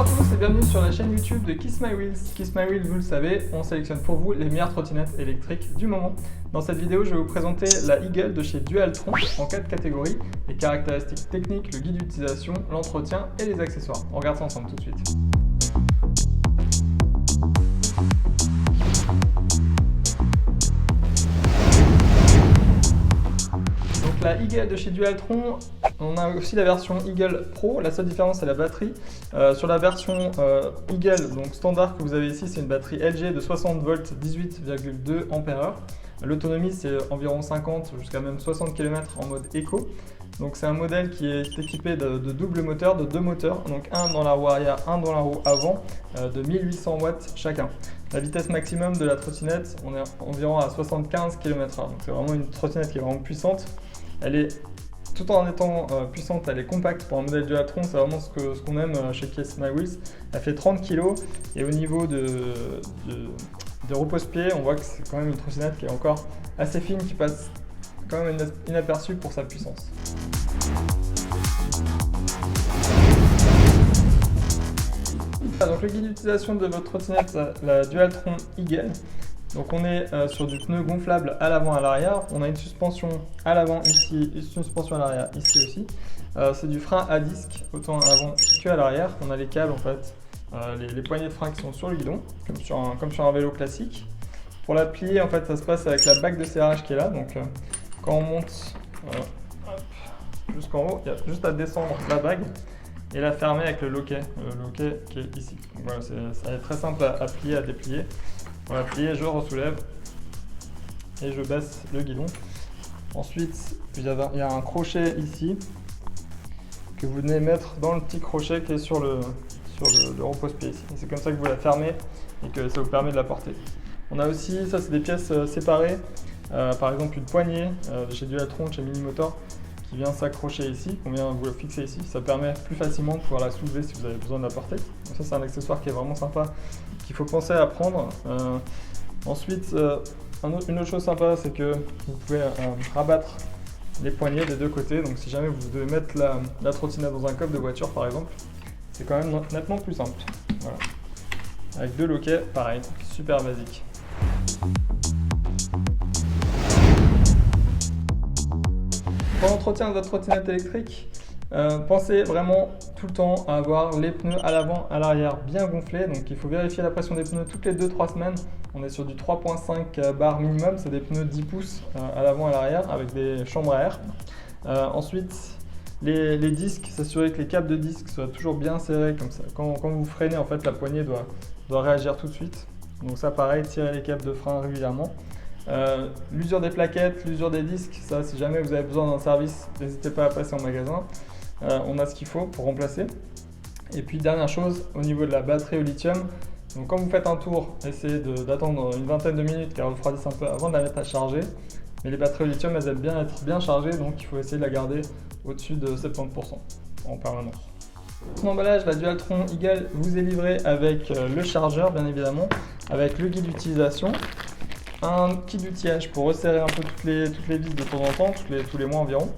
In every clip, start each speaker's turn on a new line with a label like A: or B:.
A: Bonjour à tous et bienvenue sur la chaîne YouTube de Kiss My Wheels. Kiss My Wheels, vous le savez, on sélectionne pour vous les meilleures trottinettes électriques du moment. Dans cette vidéo, je vais vous présenter la Eagle de chez Dualtron en 4 catégories, les caractéristiques techniques, le guide d'utilisation, l'entretien et les accessoires. On regarde ça ensemble tout de suite. La Eagle de chez Dualtron, on a aussi la version Eagle Pro. La seule différence c'est la batterie. Sur la version Eagle donc standard que vous avez ici, c'est une batterie LG de 60 volts 18,2 Ah. L'autonomie c'est environ 50 jusqu'à même 60 km en mode éco. Donc c'est un modèle qui est équipé de double moteur, de deux moteurs, donc un dans la roue arrière, un dans la roue avant, de 1800 watts chacun. La vitesse maximum de la trottinette, on est environ à 75 km/h. Donc c'est vraiment une trottinette qui est vraiment puissante. Elle est, tout en étant puissante, elle est compacte pour un modèle Dualtron, c'est vraiment ce qu'on aime chez Kiss My Wheels. Elle fait 30 kg et au niveau de repose-pied, on voit que c'est quand même une trottinette qui est encore assez fine, qui passe quand même inaperçue pour sa puissance. Donc le guide d'utilisation de votre trottinette, la Dualtron Eagle. Donc on est sur du pneu gonflable à l'avant et à l'arrière. On a une suspension à l'avant ici, une suspension à l'arrière ici aussi. C'est du frein à disque, autant à l'avant qu'à l'arrière. On a les câbles en fait, les poignées de frein qui sont sur le guidon, comme sur un vélo classique. Pour la plier en fait, ça se passe avec la bague de serrage qui est là. Donc quand on monte jusqu'en haut, il y a juste à descendre la bague et la fermer avec le loquet qui est ici. Donc voilà, ça est très simple à plier, à déplier. On va plier, je ressoulève et je baisse le guidon. Ensuite, il y a un crochet ici que vous venez mettre dans le petit crochet qui est sur le repose-pied ici. C'est comme ça que vous la fermez et que ça vous permet de la porter. On a aussi, ça c'est des pièces séparées, par exemple une poignée de chez Dualtron, chez Minimotor, qui vient s'accrocher ici, qu'on vient vous fixer ici. Ça permet plus facilement de pouvoir la soulever si vous avez besoin de la porter. Donc ça c'est un accessoire qui est vraiment sympa, qu'il faut penser à prendre. Ensuite, une autre chose sympa, c'est que vous pouvez rabattre les poignées des deux côtés. Donc si jamais vous devez mettre la trottinette dans un coffre de voiture par exemple, c'est quand même nettement plus simple. Voilà. Avec deux loquets, pareil, super basique. Pour l'entretien de votre trottinette électrique, pensez vraiment tout le temps à avoir les pneus à l'avant, à l'arrière bien gonflés. Donc il faut vérifier la pression des pneus toutes les 2-3 semaines. On est sur du 3,5 bar minimum, c'est des pneus 10 pouces à l'avant et à l'arrière avec des chambres à air. Ensuite, les disques, s'assurer que les câbles de disques soient toujours bien serrés comme ça. Quand vous freinez, en fait, la poignée doit réagir tout de suite. Donc ça pareil, tirez les câbles de frein régulièrement. L'usure des plaquettes, l'usure des disques, ça si jamais vous avez besoin d'un service, n'hésitez pas à passer en magasin. On a ce qu'il faut pour remplacer. Et puis dernière chose, au niveau de la batterie au lithium, donc quand vous faites un tour, essayez d'attendre une vingtaine de minutes car elle refroidisse un peu avant de la mettre à charger. Mais les batteries au lithium, elles aiment bien être bien chargées, donc il faut essayer de la garder au-dessus de 70% en permanence. Son emballage, la Dualtron Eagle vous est livrée avec le chargeur bien évidemment, avec le guide d'utilisation, un kit d'outillage pour resserrer un peu toutes les vis de temps en temps, tous les mois environ.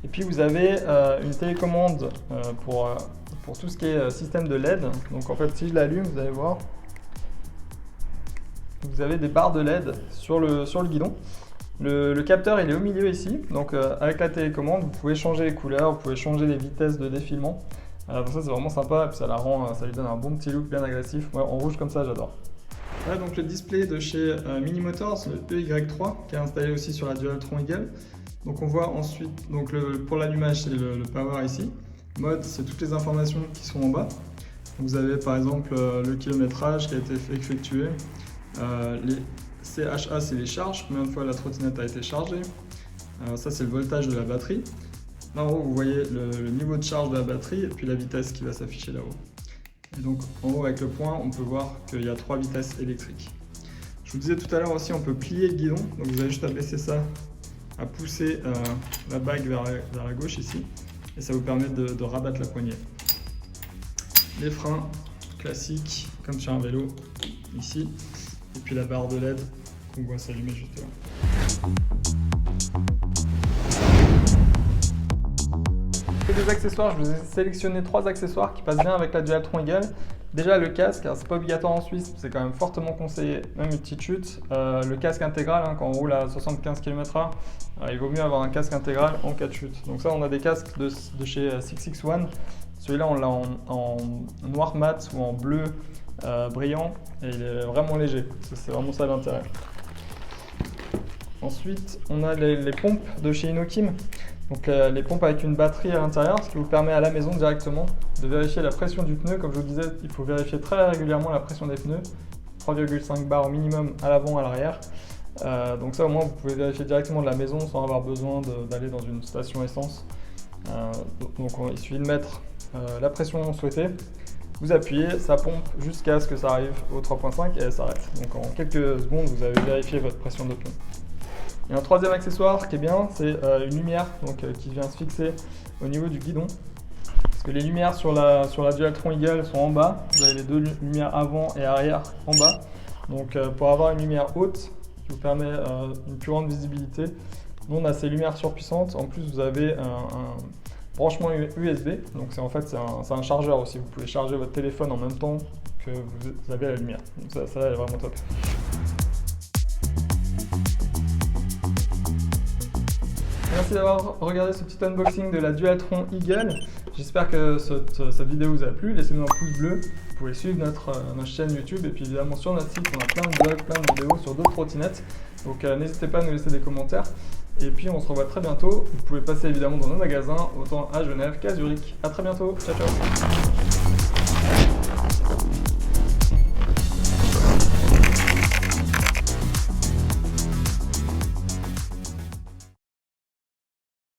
A: Et puis vous avez une télécommande pour tout ce qui est système de LED. Donc en fait si je l'allume, vous allez voir, vous avez des barres de LED sur le guidon. Le capteur il est au milieu ici, donc avec la télécommande vous pouvez changer les couleurs, vous pouvez changer les vitesses de défilement. Donc ça c'est vraiment sympa et puis ça lui donne un bon petit look bien agressif. Ouais, en rouge comme ça j'adore. Voilà donc le display de chez Minimotor, le EY3 qui est installé aussi sur la Dualtron Eagle. Donc on voit ensuite, donc pour l'allumage c'est le power ici. Mode c'est toutes les informations qui sont en bas. Vous avez par exemple le kilométrage qui a été effectué. Les CHA c'est les charges, combien de fois la trottinette a été chargée. Ça c'est le voltage de la batterie. Là en haut vous voyez le niveau de charge de la batterie et puis la vitesse qui va s'afficher là-haut. Et donc en haut avec le point, on peut voir qu'il y a 3 vitesses électriques. Je vous disais tout à l'heure aussi, on peut plier le guidon. Donc vous avez juste à baisser ça, à pousser la bague vers la gauche ici. Et ça vous permet de rabattre la poignée. Les freins classiques, comme sur un vélo, ici. Et puis la barre de LED qu'on voit s'allumer juste là. Et des accessoires, je vous ai sélectionné 3 accessoires qui passent bien avec la Dualtron Eagle. Déjà le casque, c'est pas obligatoire en Suisse, c'est quand même fortement conseillé, même une petite chute. Le casque intégral, quand on roule à 75 km/h, il vaut mieux avoir un casque intégral en cas de chute. Donc ça, on a des casques de chez 661. Celui-là, on l'a en noir mat ou en bleu brillant et il est vraiment léger. C'est vraiment ça l'intérêt. Ensuite, on a les pompes de chez Inokim. Donc les pompes avec une batterie à l'intérieur, ce qui vous permet à la maison directement de vérifier la pression du pneu. Comme je vous disais, il faut vérifier très régulièrement la pression des pneus. 3,5 bars au minimum à l'avant et à l'arrière. Donc ça, au moins, vous pouvez vérifier directement de la maison sans avoir besoin d'aller dans une station essence. Donc il suffit de mettre la pression souhaitée. Vous appuyez, ça pompe jusqu'à ce que ça arrive au 3.5 et elle s'arrête. Donc en quelques secondes, vous avez vérifié votre pression de pneu. Et un troisième accessoire qui est bien, c'est une lumière qui vient se fixer au niveau du guidon. Parce que les lumières sur la Dualtron Eagle sont en bas. Vous avez les deux lumières avant et arrière en bas. Donc pour avoir une lumière haute qui vous permet une plus grande visibilité, nous on a ces lumières surpuissantes. En plus vous avez un branchement USB. Donc c'est un chargeur aussi. Vous pouvez charger votre téléphone en même temps que vous avez la lumière. Donc ça est vraiment top. Merci d'avoir regardé ce petit unboxing de la Dualtron Eagle. J'espère que cette vidéo vous a plu. Laissez-nous un pouce bleu. Vous pouvez suivre notre chaîne YouTube et puis évidemment sur notre site, on a plein de blogs, plein de vidéos sur d'autres trottinettes. Donc n'hésitez pas à nous laisser des commentaires. Et puis on se revoit très bientôt. Vous pouvez passer évidemment dans nos magasins, autant à Genève qu'à Zurich. A très bientôt. Ciao ciao.